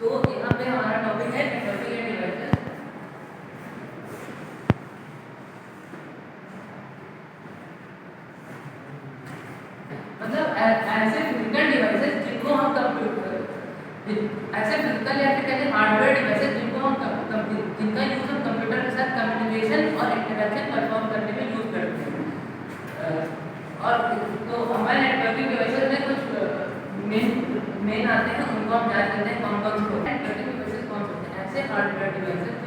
तो यहाँ पे हमारा टॉपिक है नेटवर्किंग एंड डिवाइसेस। मतलब ऐसे फिजिकल डिवाइसेस जिनको हम ऐसे फिजिकल या फिर कहते हैं हार्डवेयर डिवाइसेस जिनको हम जिनका यूज हम कंप्यूटर के साथ कम्युनिकेशन और इंटरेक्शन परफॉर्म करने में यूज करते हैं। और तो हमारे नेटवर्किंग डिवाइसेस में कुछ मेन आते हैं, उनको हम याद करते हैं कौन कौन से नेटवर्किंग डिवाइसेस कौन से होते हैं। ऐसे हार्डवेयर डिवाइसेस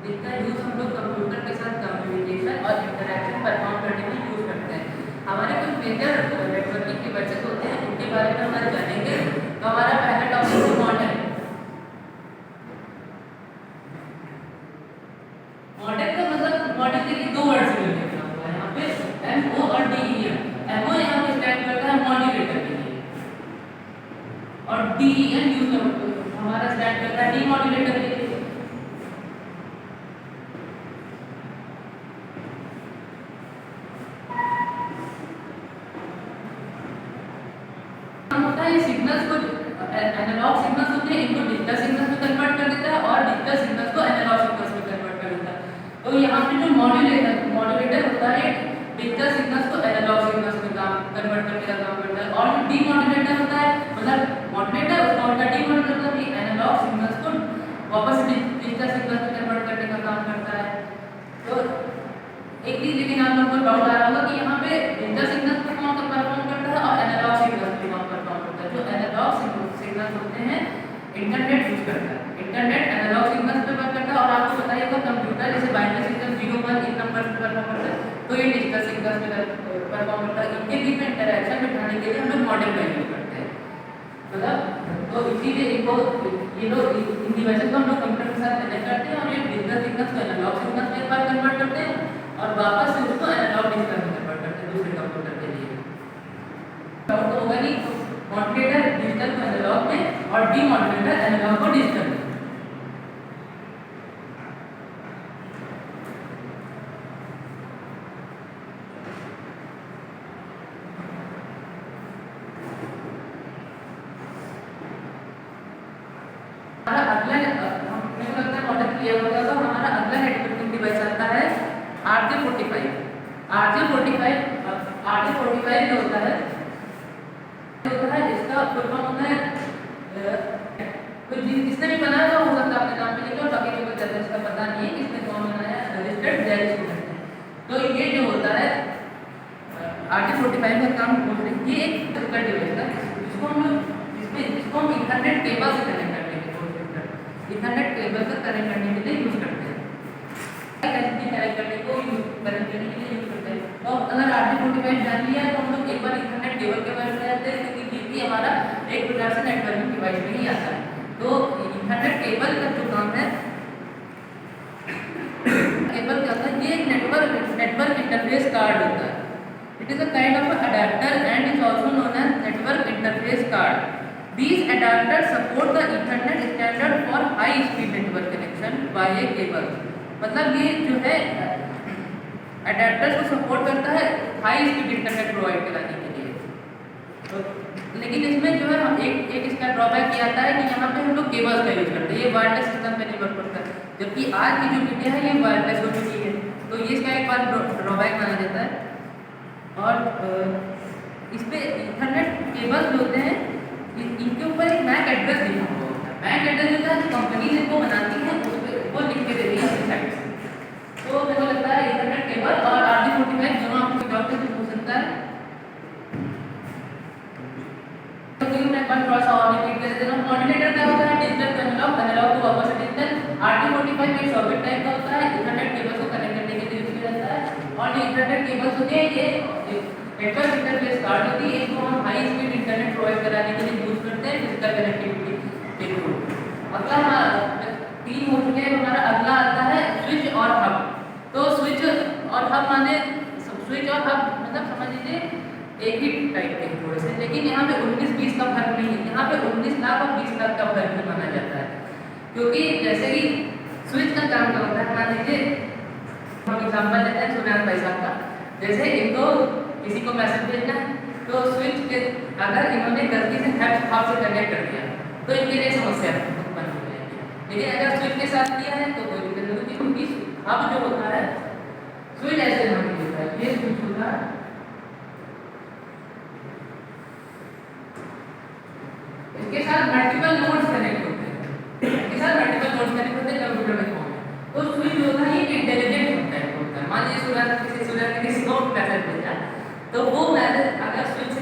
जिनका यूज हम लोग कंप्यूटर के साथ कम्युनिकेशन और इंटरेक्शन परफॉर्म करने में यूज करते हैं। हमारे कुछ मेजर नेटवर्किंग डिवाइसेस होते हैं, उनके बारे में हम आज जानेंगे। तो हमारा पहला टॉपिक है मॉडेम। मॉडेम का मतलब मॉडेम के दो वर्ड से मिलकर हुआ है। यहाँ पे एमओ और डीईएम। एमओ यहाँ पे स्टैंड करता है मॉड्यूलेटर के लिए और डीईएम यूज हमारा स्टैंड करता है डीमॉड्यूलेटर के लिए। होता है सिग्नल्स को एनालॉग सिग्नल्स होते हैं, इनको डिजिटल सिग्नल्स में कन्वर्ट कर देता है और डिजिटल सिग्नल्स को एनालॉग सिग्नल्स में कन्वर्ट कर देता है। तो यहाँ पे जो मॉड्यूलेटर होता है डिजिटल सिग्नल्स को एनालॉग सिग्नल्स में कन्वर्ट करने का काम करता है। और जो डीमॉड्यूलेटर होता है मतलब मॉड्यूलेटर उसका उल्टा डीमॉड्यूलेटर होता है, एनालॉग सिग्नल्स को वापस डिजिटल सिग्नल्स में कन्वर्ट करने का काम करता है। तो एक चीज लेकिन आप लोगों को डाउट आ रहा होगा कि यहाँ पे डिजिटल सिग्नल्स पर कौन परफॉर्म करता है और एनालॉग सिग्नल्स पर कौन परफॉर्म करता है। जो एनालॉग सिग्नल्स होते हैं इंटरनेट यूज करता है, इंटरनेट एनालॉग सिग्नल्स पे वर्क करता है। और आपको पता ही होगा कंप्यूटर जैसे बाइनरी सिग्नल 0 1 इन नंबर पे परफॉर्म करता है, तो ये डिजिटल सिग्नल्स पे परफॉर्म करता है। इनके बीच में इंटरेक्शन बिठाने के लिए हम लोग मॉडेम का यूज करते हैं। मतलब तो इसीलिए इनको ये लोग इन डिवाइसेस को हम लोग कंप्यूटर के साथ कनेक्ट करते हैं और ये डिजिटल सिग्नल्स को एनालॉग सिग्नल्स में कन्वर्ट करते हैं और वापस से उसको एनालॉग डिजिटल में कन्वर्ट करते हैं दूसरे कंप्यूटर के लिए। डाउट तो होगा नहीं, मॉड्यूलेटर डिजिटल को एनालॉग में और डीमॉड्यूलेटर एनालॉग को डिजिटल में। हमारा अगला हमने को लगता है मॉडल क्लियर हो गया। तो हमारा अगला नेटवर्किंग डिवाइस आता है RJ45। RJ45 जो होता है इसका फुल फॉर्म होता है तो जिसने भी बनाया था हो सकता है अपने नाम पे लिखा, बाकी को ज्यादा इसका पता नहीं है किसने कौन बनाया, रजिस्टर्ड जेल स्टूडेंट है। तो ये जो होता है RJ45 का काम बोलते हैं, ये एक फिजिकल डिवाइस है जिसको हम इंटरनेट केबल से कनेक्ट करने के लिए इंटरनेट केबल से कनेक्ट करने के लिए यूज करते हैं, कनेक्ट करने को कनेक्ट करने के लिए यूज करते हैं। तो अगर RJ45 जान लिया तो हम लोग एक बार इंटरनेट केबल के बारे में जानते हैं क्योंकि ये भी हमारा एक प्रकार से नेटवर्किंग डिवाइस में ही आता है। तो इंटरनेट केबल का जो काम है, केबल क्या होता है, ये एक नेटवर्क इंटरफेस कार्ड होता है। It is a kind of adapter and is also known as network interface card. These adapters support the Ethernet standard for high speed network connection via cable। मतलब ये जो है अडेप्टर्स को support करता है high speed internet provide कराने के लिए। तो लेकिन इसमें जो है हम एक इसका ड्रॉबैक ये आता है कि यहाँ पे हम लोग केबल्स का यूज करते हैं, ये वायरलेस सिस्टम पे नहीं वर्क करता है। जबकि आज की जो मीडिया है ये वायरलेस हो चुकी है, तो ये इसका एक बार ड्रॉबैक माना जाता है। और इस पे इंटरनेट केबल्स होते हैं, इनके ऊपर एक मैक एड्रेस लिखा हुआ होता है। मैक एड्रेस होता है जो कंपनी इनको बनाती है उस पे वो लिख के देती है अपनी साइट से। तो मेरे को लगता है इंटरनेट केबल और RJ45 दोनों आपको डाउट से हो सकता है। तो मैं एक बार थोड़ा सा और रिपीट कर देता हूं। मॉड्यूलेटर क्या होता है, digital to analog, analog to वापस डिजिटल। RJ45 एक सॉकेट टाइप का होता है, इंटरनेट केबल को कनेक्ट करने के लिए यूज किया जाता है। और ये इंटरनेट केबल्स होती है, ये नेटवर्क इंटरफेस कार्ड होती है, इनको हम हाई स्पीड इंटरनेट प्रोवाइड कराने के लिए यूज करते हैं फिजिकल कनेक्टिविटी के थ्रू। अगला 3 हो चुके हैं, हमारा अगला आता है स्विच और हब। तो स्विच और हब माने स्विच और हब मतलब समझ लीजिए एक ही टाइप के थोड़े से, लेकिन यहाँ पे 19-20 का फर्क नहीं है। यहाँ पे 19 लाख और 20 लाख का फर्क भी माना जाता है, क्योंकि जैसे कि स्विच का काम क्या होता है, मान लीजिए हम एग्जाम्पल लेते हैं सुनार भाई साहब का। जैसे इनको किसी को मैसेज भेजना है तो स्विच के अगर इन्होंने गलती से हब से कनेक्ट कर दिया तो इनके लिए समस्या उत्पन्न लेकिन अगर स्विच के साथ किया है तो कोई दिक्कत नहीं होती, क्योंकि अब जो होता है स्विच ऐसे नहीं होता है, ये स्विच होता है इसके साथ मल्टीपल नोड्स कनेक्ट होते हैं, इसके साथ मल्टीपल नोड्स कनेक्ट होते हैं कंप्यूटर में फॉर्म में। तो स्विच जो होता है ये इंटेलिजेंट होता है। मान लीजिए स्टूडेंट ने किसी को मैसेज भेजा, तो वो मैसेज अगर स्विच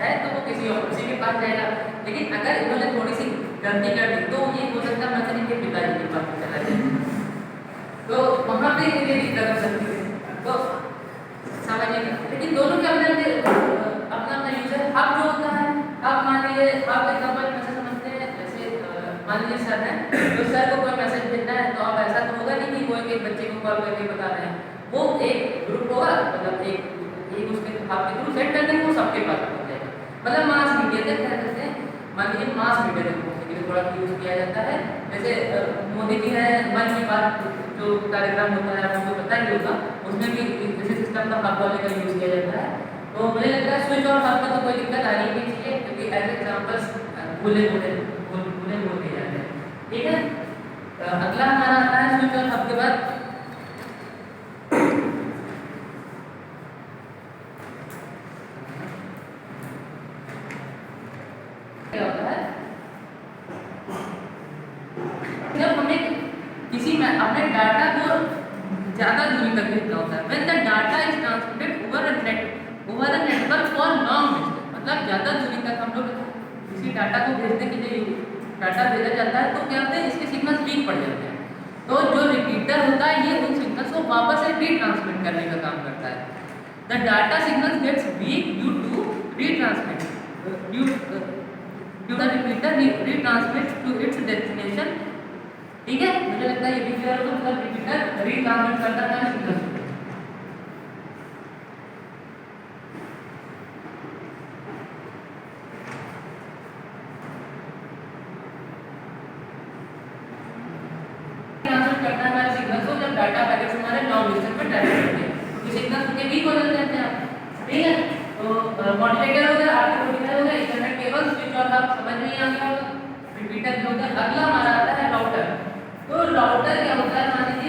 है तो वो किसी के पास जाएगा, लेकिन अगर इन्होंने थोड़ी सी गलती कर दी तो ये हो सकता है मैसेज इनके पिताजी के पास चला जाए, तो वहाँ पे इनके दिक्कत हो सकती है। तो समझिएगा, लेकिन दोनों के अपने अपना अपना यूज है। अब जो होता है, अब मान लीजिए आप एग्जाम्पल मैसेज समझते हैं, जैसे मान लीजिए सर है, तो सर को कोई मैसेज भेजना है, तो अब ऐसा तो होगा नहीं कि कोई एक बच्चे को कॉल करके बता रहे हैं, वो एक ग्रुप होगा, मतलब एक उसके आपके थ्रू सेट कर देंगे, वो सबके पास पहुंच जाएगा। मतलब मास मीडिया तक कह सकते हैं, मान लीजिए मास मीडिया तक पहुंचने के लिए थोड़ा यूज किया जाता है। जैसे मोदी जी है, मन की बात जो कार्यक्रम होता है आपको पता ही होगा, उसमें भी जैसे सिस्टम का हब वाले का यूज किया जाता है। तो मुझे लगता है स्विच और हब में तो कोई दिक्कत आनी नहीं चाहिए, क्योंकि एज एग्जाम्पल्स भूले बोल दिए जाते हैं। ठीक है, अगला हमारा आता है स्विच और हब के बाद क्या होता है, जब हमें किसी में अपने डाटा को ज़्यादा दूरी तक भेजना होता है, when the data is transmitted over a network for long distance, मतलब ज़्यादा दूरी तक हम लोग किसी डाटा को भेजने के लिए डाटा भेजा जाता है, तो क्या होता है इसके सिग्नल्स वीक पड़ जाते हैं, तो जो रिपीटर होता है ये उन सिग्नल्स को वापस से रीट्रांसमिट करने का काम करता है। The data signals gets weak due to retransmit the repeater retransmits to its destination। ठीक है, मुझे लगता है ये भी क्लियर होगा, मतलब रिपीटर रीट्रांसमिट करता है सिग्नल। ट्रांसमिट करता है हमारे सिग्नल को, जब डाटा पैकेट्स हमारे लॉन्ग डिस्टेंस पे ट्रैवल करते हैं, तो सिग्नल के वीक हो जाते हैं। ठीक है, तो मॉड्यूलेटर हो गया, आर्टिकुलेटर हो गया, इथरनेट केबल, स्विच और हब समझ में आ गया होगा, रिपीटर जो होता है। अगला हमारा आता है राउटर। तो राउटर क्या होता है, मान लीजिए